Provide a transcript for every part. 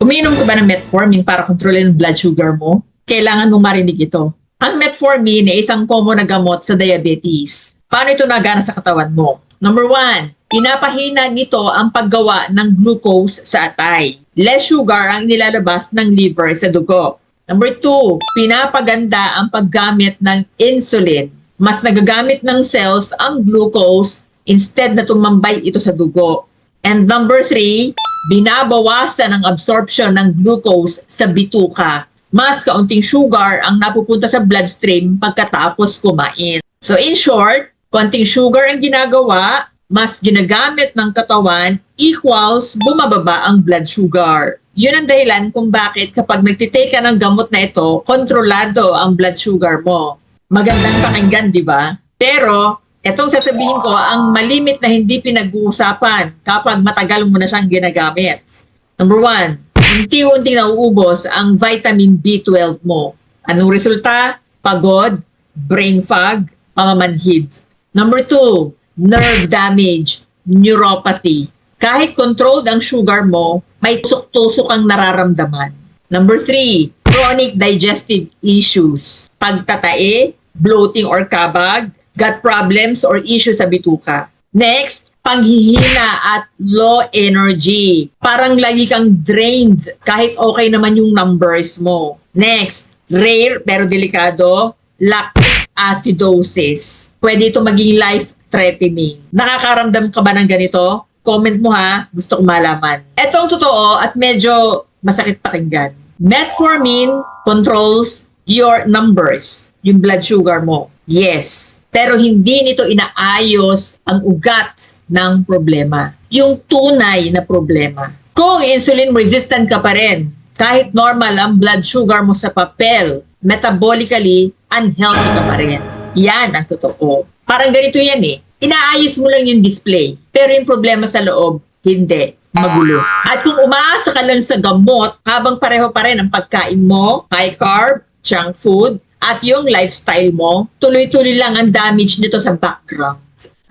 Umiinom ka ba ng metformin para kontrolin ang blood sugar mo? Kailangan mong marinig ito. Ang metformin ay isang common na gamot sa diabetes. Paano ito nagana sa katawan mo? Number 1, pinapahina nito ang paggawa ng glucose sa atay. Less sugar ang nilalabas ng liver sa dugo. Number 2, pinapaganda ang paggamit ng insulin. Mas nagagamit ng cells ang glucose instead na tumambay ito sa dugo. And number 3, binabawasan ang absorption ng glucose sa bituka. Mas kaunting sugar ang napupunta sa bloodstream pagkatapos kumain. So in short, konting sugar ang ginagawa, mas ginagamit ng katawan equals bumababa ang blood sugar. Yun ang dahilan kung bakit kapag nagtitake ka ng gamot na ito, kontrolado ang blood sugar mo. Magandang pakinggan, di ba? Pero etong sasabihin ko, ang malimit na hindi pinag-uusapan kapag matagal mo na siyang ginagamit. Number 1, unti-unti nauubos ang vitamin B12 mo. Anong resulta? Pagod, brain fog, pamamanhid. Number 2, nerve damage, neuropathy. Kahit controlled ang sugar mo, may tusok-tusok ang nararamdaman. Number 3, chronic digestive issues. Pagtatae, bloating or kabag, gut problems or issues sa bituka. Next, panghihina at low energy. Parang lagi kang drained kahit okay naman yung numbers mo. Next, rare pero delikado, lactic acidosis. Pwede ito maging life-threatening. Nakakaramdam ka ba ng ganito? Comment mo ha, gusto kong malaman. Ito ang totoo at medyo masakit pakinggan. Metformin controls your numbers, yung blood sugar mo. Yes. Pero hindi nito inaayos ang ugat ng problema. Yung tunay na problema. Kung insulin resistant ka pa rin, kahit normal ang blood sugar mo sa papel, metabolically unhealthy ka pa rin. Yan ang totoo. Parang ganito yan eh. Inaayos mo lang yung display. Pero yung problema sa loob, hindi. Magulo. At kung umaasa ka lang sa gamot, habang pareho pa rin ang pagkain mo, high carb, junk food, at yung lifestyle mo, tuloy-tuloy lang ang damage nito sa background.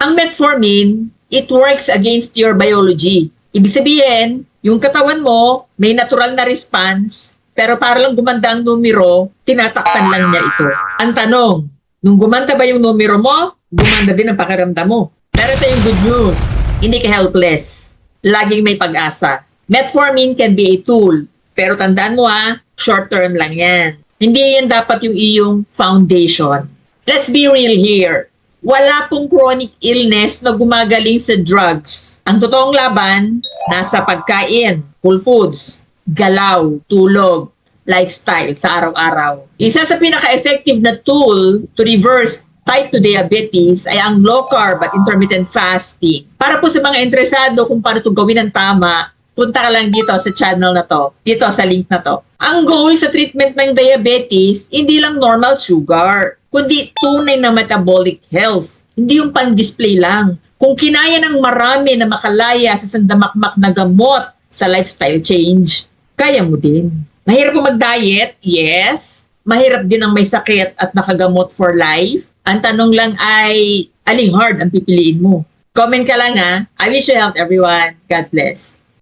Ang metformin, it works against your biology. Ibig sabihin, yung katawan mo, may natural na response, pero para lang gumanda ang numero, tinatakpan lang niya ito. Ang tanong, nung gumanda ba yung numero mo, gumanda din ang pakiramdam mo. Pero ito yung good news, hindi ka helpless. Laging may pag-asa. Metformin can be a tool, pero tandaan mo short term lang yan. Hindi yan dapat yung iyong foundation. Let's be real here. Wala pong chronic illness na gumagaling sa drugs. Ang totoong laban, nasa pagkain, full foods, galaw, tulog, lifestyle sa araw-araw. Isa sa pinaka-effective na tool to reverse type 2 diabetes ay ang low carb at intermittent fasting. Para po sa mga interesado kung paano ito gawin ng tama, punta ka lang dito sa channel na to, dito sa link na to. Ang goal sa treatment ng diabetes, hindi lang normal sugar, kundi tunay na metabolic health. Hindi yung pan-display lang. Kung kinaya ng marami na makalaya sa sandamakmak na gamot sa lifestyle change, kaya mo din. Mahirap po mag-diet? Yes. Mahirap din ang may sakit at nakagamot for life? Ang tanong lang ay, aling hard ang pipiliin mo? Comment ka lang I wish you health everyone. God bless.